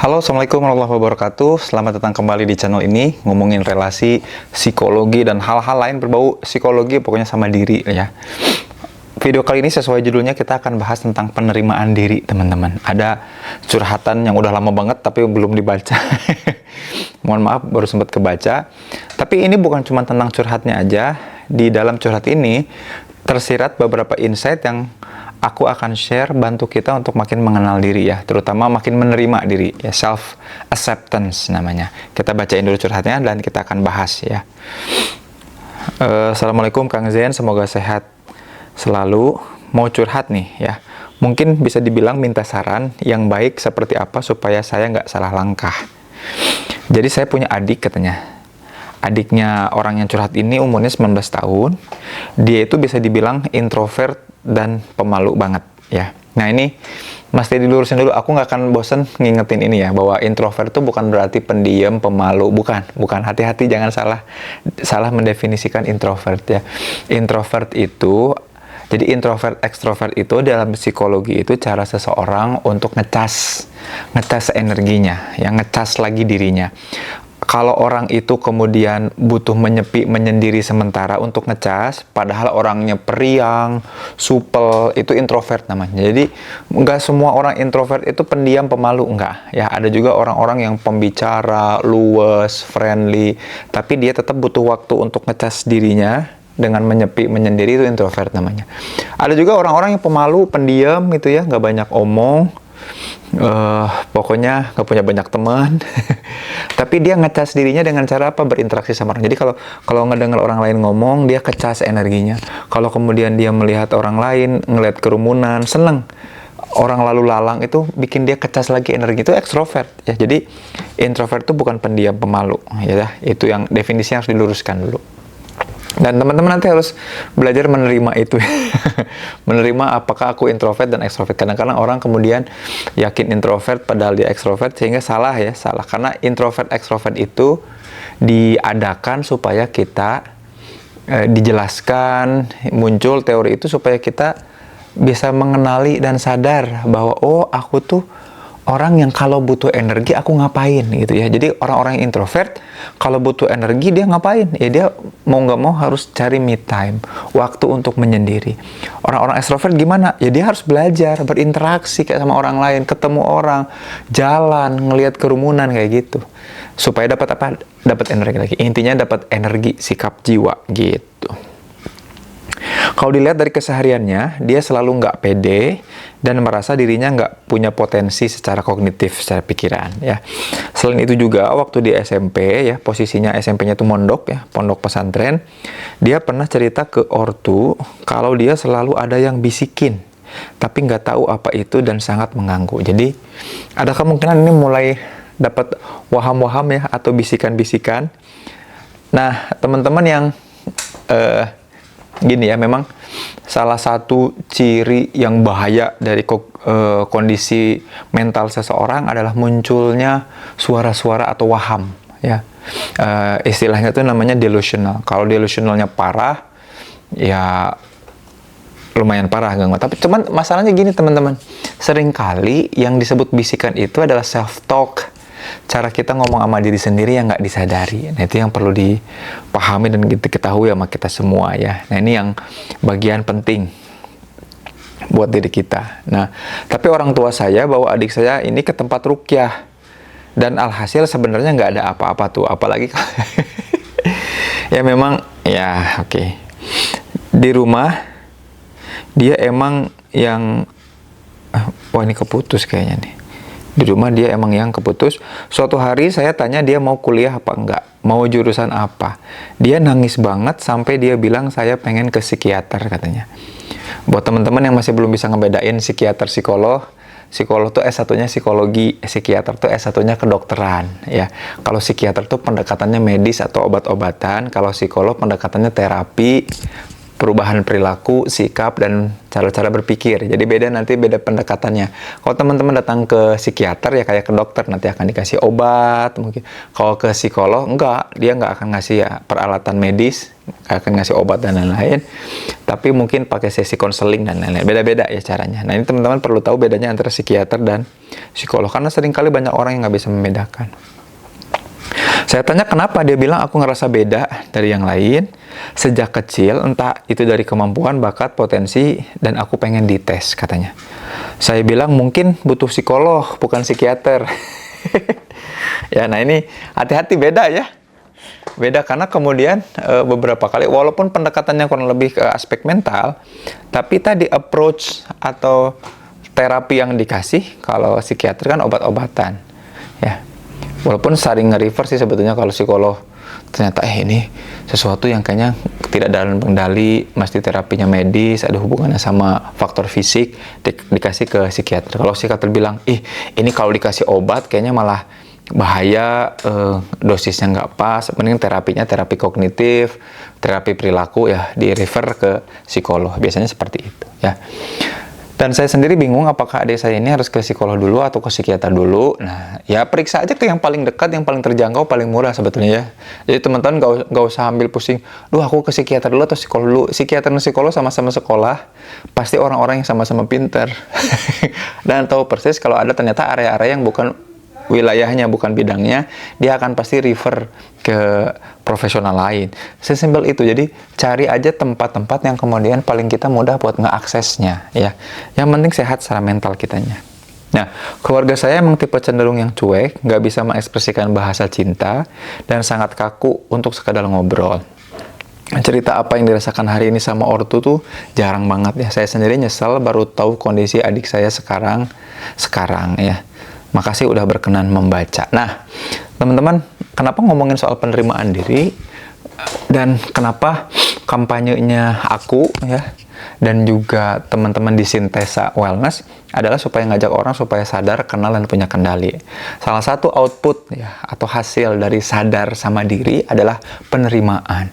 Halo, Assalamualaikum warahmatullahi wabarakatuh. Selamat datang kembali di channel ini, ngomongin relasi, psikologi, dan hal-hal lain berbau psikologi, pokoknya sama diri ya. Video kali ini sesuai judulnya kita akan bahas tentang penerimaan diri, teman-teman. Ada curhatan yang udah lama banget tapi belum dibaca. Mohon maaf, baru sempat kebaca. Tapi ini bukan cuma tentang curhatnya aja. Di dalam curhat ini tersirat beberapa insight yang aku akan share bantu kita untuk makin mengenal diri ya, terutama makin menerima diri ya, self acceptance namanya. Kita bacain dulu curhatnya dan kita akan bahas ya. Assalamualaikum Kang Zen, semoga sehat selalu. Mau curhat nih ya, mungkin bisa dibilang minta saran yang baik seperti apa supaya saya nggak salah langkah. Jadi saya punya adik katanya. Adiknya orang yang curhat ini umurnya 19 tahun. Dia itu bisa dibilang introvert dan pemalu banget ya. Nah ini mesti dilurusin dulu. Aku nggak akan bosen ngingetin ini ya, bahwa introvert itu bukan berarti pendiam, pemalu. Bukan. Hati-hati, jangan salah mendefinisikan introvert ya. Introvert itu, jadi introvert ekstrovert itu dalam psikologi itu cara seseorang untuk ngecas energinya, yang ngecas lagi dirinya. Kalau orang itu kemudian butuh menyepi, menyendiri sementara untuk ngecas, padahal orangnya periang, supel, itu introvert namanya. Jadi nggak semua orang introvert itu pendiam, pemalu, enggak. Ya, ada juga orang-orang yang pembicara, luwes, friendly, tapi dia tetap butuh waktu untuk ngecas dirinya dengan menyepi, menyendiri, itu introvert namanya. Ada juga orang-orang yang pemalu, pendiam gitu ya, nggak banyak omong. Pokoknya nggak punya banyak teman. Tapi dia ngecas dirinya dengan cara apa? Berinteraksi sama orang. Jadi kalau ngedengar orang lain ngomong, dia kecas energinya. Kalau kemudian dia melihat orang lain, ngelihat kerumunan, seneng. Orang lalu lalang itu bikin dia kecas lagi energi. Itu ekstrovert ya. Jadi introvert itu bukan pendiam, pemalu ya. Itu yang definisinya harus diluruskan dulu. Dan teman-teman nanti harus belajar menerima itu. Menerima apakah aku introvert dan ekstrovert. Kadang-kadang orang kemudian yakin introvert padahal dia ekstrovert, sehingga salah. Karena introvert ekstrovert itu diadakan supaya kita dijelaskan, muncul teori itu supaya kita bisa mengenali dan sadar bahwa oh, aku tuh orang yang kalau butuh energi aku ngapain gitu ya. Jadi orang-orang yang introvert kalau butuh energi dia ngapain? Ya dia mau nggak mau harus cari me time, waktu untuk menyendiri. Orang-orang ekstrovert gimana? Ya dia harus belajar berinteraksi kayak sama orang lain, ketemu orang, jalan, ngelihat kerumunan kayak gitu. Supaya dapat apa? Dapat energi lagi. Intinya dapat energi sikap jiwa gitu. Kalau dilihat dari kesehariannya, dia selalu nggak pede dan merasa dirinya nggak punya potensi secara kognitif, secara pikiran ya. Selain itu juga waktu di SMP ya, posisinya SMP-nya itu mondok ya, pondok pesantren, dia pernah cerita ke ortu kalau dia selalu ada yang bisikin, tapi nggak tahu apa itu dan sangat mengganggu. Jadi ada kemungkinan ini mulai dapat waham-waham ya, atau bisikan-bisikan. Nah teman-teman yang gini ya, memang salah satu ciri yang bahaya dari kondisi mental seseorang adalah munculnya suara-suara atau waham ya. Istilahnya itu namanya delusional. Kalau delusionalnya parah ya lumayan parah gangguan. Tapi cuman masalahnya gini teman-teman, seringkali yang disebut bisikan itu adalah self talk, cara kita ngomong sama diri sendiri yang nggak disadari. Nah itu yang perlu dipahami dan diketahui sama kita semua ya. Nah ini yang bagian penting buat diri kita. Nah tapi orang tua saya bawa adik saya ini ke tempat ruqyah, dan alhasil sebenarnya nggak ada apa-apa tuh, apalagi ya memang ya oke. Di rumah dia emang yang wah ini keputus kayaknya nih. Di rumah dia emang yang keputus. Suatu hari saya tanya dia mau kuliah apa enggak, mau jurusan apa. Dia nangis banget sampai dia bilang saya pengen ke psikiater katanya. Buat teman-teman yang masih belum bisa ngebedain psikiater psikolog, psikolog tuh S1-nya psikologi, psikiater tuh S1-nya kedokteran ya. Kalau psikiater tuh pendekatannya medis atau obat-obatan, kalau psikolog pendekatannya terapi, perubahan perilaku, sikap, dan cara-cara berpikir. Jadi nanti beda pendekatannya. Kalau teman-teman datang ke psikiater ya kayak ke dokter, nanti akan dikasih obat mungkin. Kalau ke psikolog dia nggak akan ngasih ya peralatan medis, nggak akan ngasih obat dan lain-lain. Tapi mungkin pakai sesi konseling dan lain-lain. Beda-beda ya caranya. Nah, ini teman-teman perlu tahu bedanya antara psikiater dan psikolog, karena seringkali banyak orang yang nggak bisa membedakan. Saya tanya kenapa, dia bilang aku ngerasa beda dari yang lain sejak kecil, entah itu dari kemampuan, bakat, potensi, dan aku pengen dites katanya. Saya bilang mungkin butuh psikolog bukan psikiater. Ya, nah ini hati-hati, beda ya. Beda karena kemudian beberapa kali walaupun pendekatannya kurang lebih ke aspek mental, tapi tadi approach atau terapi yang dikasih kalau psikiater kan obat-obatan. Ya. Walaupun sering nge-refer sih sebetulnya kalau psikolog, ternyata ini sesuatu yang kayaknya tidak dalam kendali, mesti terapinya medis, ada hubungannya sama faktor fisik, dikasih ke psikiater. Kalau psikiater bilang, ini kalau dikasih obat kayaknya malah bahaya, dosisnya nggak pas, mending terapinya terapi kognitif, terapi perilaku ya, di-refer ke psikolog. Biasanya seperti itu ya. Dan saya sendiri bingung apakah adik saya ini harus ke psikolog dulu atau ke psikiater dulu. Nah, ya periksa aja ke yang paling dekat, yang paling terjangkau, paling murah sebetulnya ya. Jadi teman-teman nggak usah ambil pusing, aku ke psikiater dulu atau psikolog dulu. Psikiater dan psikolog sama-sama sekolah, pasti orang-orang yang sama-sama pinter. Dan tahu persis kalau ada ternyata area-area yang bukan wilayahnya, bukan bidangnya, dia akan pasti refer ke profesional lain. Sesimpel itu. Jadi cari aja tempat-tempat yang kemudian paling kita mudah buat ngeaksesnya ya. Yang penting sehat secara mental kitanya. Nah, keluarga saya emang tipe cenderung yang cuek, nggak bisa mengekspresikan bahasa cinta, dan sangat kaku untuk sekadar ngobrol. Cerita apa yang dirasakan hari ini sama ortu tuh jarang banget ya. Saya sendiri nyesel baru tahu kondisi adik saya sekarang ya. Makasih udah berkenan membaca. Nah, teman-teman, kenapa ngomongin soal penerimaan diri dan kenapa kampanyenya aku ya dan juga teman-teman di Sintesa Wellness adalah supaya ngajak orang supaya sadar, kenal, dan punya kendali. Salah satu output ya atau hasil dari sadar sama diri adalah penerimaan.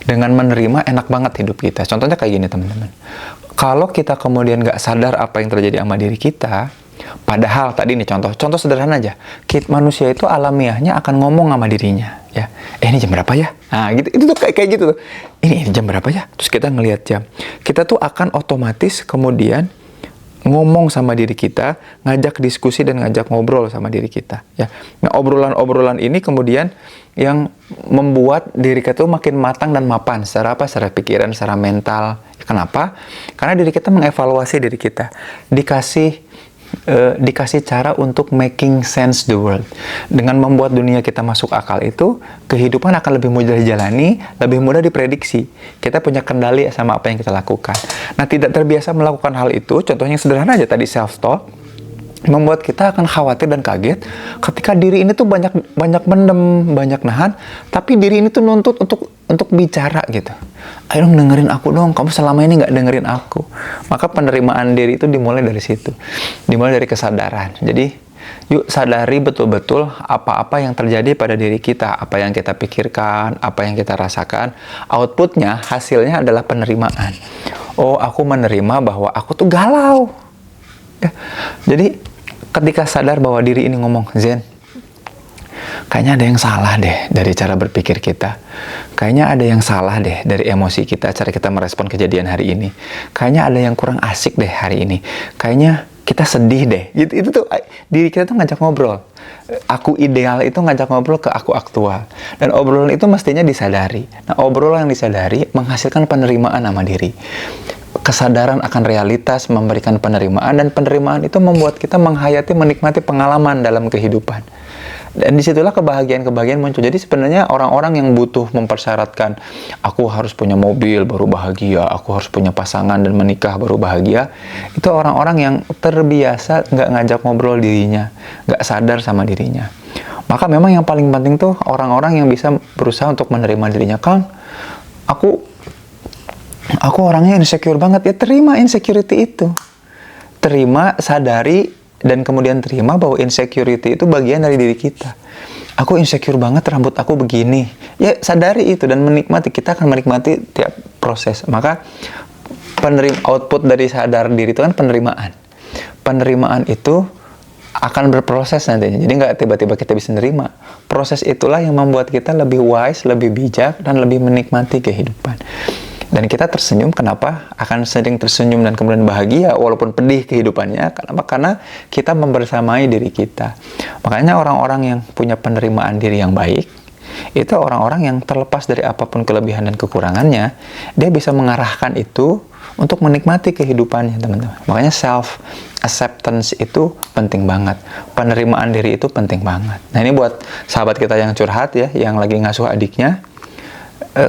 Dengan menerima enak banget hidup kita. Contohnya kayak gini, teman-teman. Kalau kita kemudian nggak sadar apa yang terjadi sama diri kita, padahal tadi ini contoh sederhana aja. Manusia itu alamiahnya akan ngomong sama dirinya, ya. Ini jam berapa ya? Nah, gitu. Itu tuh kayak gitu tuh. Ini jam berapa ya? Terus kita ngelihat jam. Kita tuh akan otomatis kemudian ngomong sama diri kita, ngajak diskusi dan ngajak ngobrol sama diri kita, ya. Nah, obrolan-obrolan ini kemudian yang membuat diri kita tuh makin matang dan mapan secara apa? Secara pikiran, secara mental. Kenapa? Karena diri kita mengevaluasi diri kita. Dikasih cara untuk making sense the world. Dengan membuat dunia kita masuk akal itu, kehidupan akan lebih mudah dijalani, lebih mudah diprediksi. Kita punya kendali sama apa yang kita lakukan. Nah, tidak terbiasa melakukan hal itu, contohnya yang sederhana aja tadi, self-talk, membuat kita akan khawatir dan kaget ketika diri ini tuh banyak mendem, banyak nahan, tapi diri ini tuh nuntut untuk bicara gitu. Ayo dong, dengerin aku dong, kamu selama ini nggak dengerin aku. Maka penerimaan diri itu dimulai dari situ, dimulai dari kesadaran. Jadi yuk sadari betul-betul apa-apa yang terjadi pada diri kita, apa yang kita pikirkan, apa yang kita rasakan. Outputnya, hasilnya adalah penerimaan. Oh, aku menerima bahwa aku tuh galau ya. Jadi ketika sadar bahwa diri ini ngomong, Zen, kayaknya ada yang salah deh dari cara berpikir kita. Kayaknya ada yang salah deh dari emosi kita, cara kita merespon kejadian hari ini. Kayaknya ada yang kurang asik deh hari ini. Kayaknya kita sedih deh. Gitu, itu tuh diri kita tuh ngajak ngobrol. Aku ideal itu ngajak ngobrol ke aku aktual. Dan obrolan itu mestinya disadari. Nah, obrolan yang disadari menghasilkan penerimaan sama diri. Kesadaran akan realitas memberikan penerimaan, dan penerimaan itu membuat kita menghayati, menikmati pengalaman dalam kehidupan. Dan disitulah kebahagiaan-kebahagiaan muncul. Jadi sebenarnya orang-orang yang butuh mempersyaratkan, aku harus punya mobil baru bahagia, aku harus punya pasangan dan menikah baru bahagia, itu orang-orang yang terbiasa nggak ngajak ngobrol dirinya, nggak sadar sama dirinya. Maka memang yang paling penting tuh orang-orang yang bisa berusaha untuk menerima dirinya. Kang, aku orangnya insecure banget. Ya, terima insecurity itu. Terima, sadari, dan kemudian terima bahwa insecurity itu bagian dari diri kita. Aku insecure banget, rambut aku begini. Ya, sadari itu dan menikmati. Kita akan menikmati tiap proses. Maka output dari sadar diri itu kan penerimaan. Penerimaan itu akan berproses nantinya. Jadi nggak tiba-tiba kita bisa nerima. Proses itulah yang membuat kita lebih wise, lebih bijak, dan lebih menikmati kehidupan. Dan kita tersenyum, kenapa? Akan sering tersenyum dan kemudian bahagia, walaupun pedih kehidupannya. Kenapa? Karena kita membersamai diri kita. Makanya orang-orang yang punya penerimaan diri yang baik, itu orang-orang yang terlepas dari apapun kelebihan dan kekurangannya, dia bisa mengarahkan itu untuk menikmati kehidupannya, teman-teman. Makanya self-acceptance itu penting banget. Penerimaan diri itu penting banget. Nah, ini buat sahabat kita yang curhat ya, yang lagi ngasuh adiknya.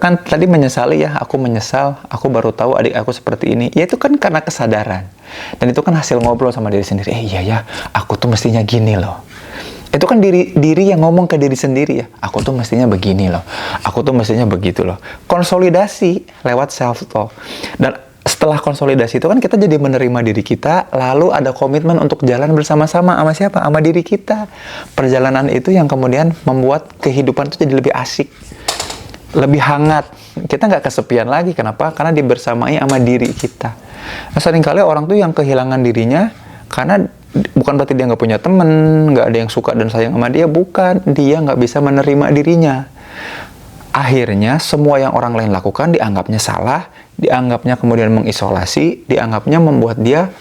Kan tadi menyesali ya, aku menyesal, aku baru tahu adik aku seperti ini. Ya itu kan karena kesadaran. Dan itu kan hasil ngobrol sama diri sendiri. Iya ya, aku tuh mestinya gini loh. Itu kan diri yang ngomong ke diri sendiri ya. Aku tuh mestinya begini loh. Aku tuh mestinya begitu loh. Konsolidasi lewat self-talk. Dan setelah konsolidasi itu kan kita jadi menerima diri kita, lalu ada komitmen untuk jalan bersama-sama sama siapa? Sama diri kita. Perjalanan itu yang kemudian membuat kehidupan itu jadi lebih asik, lebih hangat. Kita nggak kesepian lagi. Kenapa? Karena dibersamai sama diri kita. Nah, seringkali orang tuh yang kehilangan dirinya karena bukan berarti dia nggak punya temen, nggak ada yang suka dan sayang sama dia. Bukan, dia nggak bisa menerima dirinya. Akhirnya semua yang orang lain lakukan dianggapnya salah, dianggapnya kemudian mengisolasi, dianggapnya membuat dia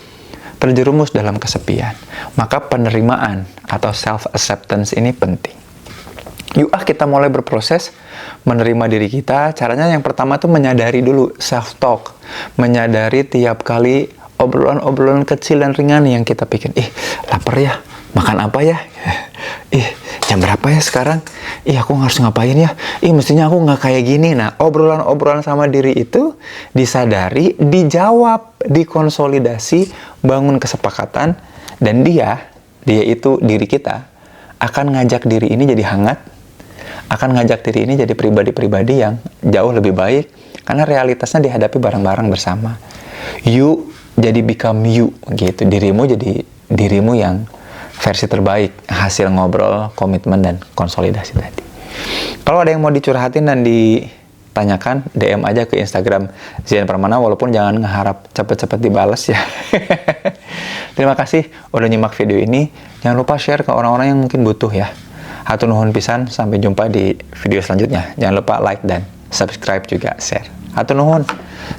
terjerumus dalam kesepian. Maka penerimaan atau self-acceptance ini penting. Yuk kita mulai berproses menerima diri kita. Caranya yang pertama tuh menyadari dulu, self-talk. Menyadari tiap kali obrolan-obrolan kecil dan ringan yang kita pikir, lapar ya, makan apa ya? Jam berapa ya sekarang? Aku harus ngapain ya? Mestinya aku nggak kayak gini. Nah, obrolan-obrolan sama diri itu disadari, dijawab, dikonsolidasi, bangun kesepakatan, dan dia itu diri kita akan ngajak diri ini jadi hangat, akan ngajak diri ini jadi pribadi-pribadi yang jauh lebih baik, karena realitasnya dihadapi bareng-bareng bersama. You jadi become you gitu, dirimu jadi dirimu yang versi terbaik, hasil ngobrol, komitmen, dan konsolidasi tadi. Kalau ada yang mau dicurhatin dan ditanyakan, DM aja ke Instagram Zian Permana, walaupun jangan ngeharap cepet-cepet dibales ya. Terima kasih udah nyimak video ini. Jangan lupa share ke orang-orang yang mungkin butuh ya. Hatur nuhun pisan, sampai jumpa di video selanjutnya. Jangan lupa like dan subscribe juga, share. Hatur nuhun.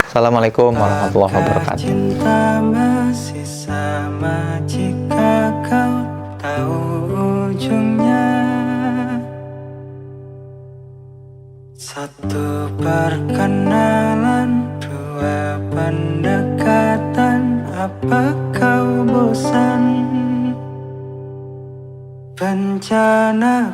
Assalamualaikum warahmatullahi wabarakatuh. Cinta masih sama jika kau tahu ujungnya. Satu perkenalan, dua pendekatan. Apa kau bosan? Bencana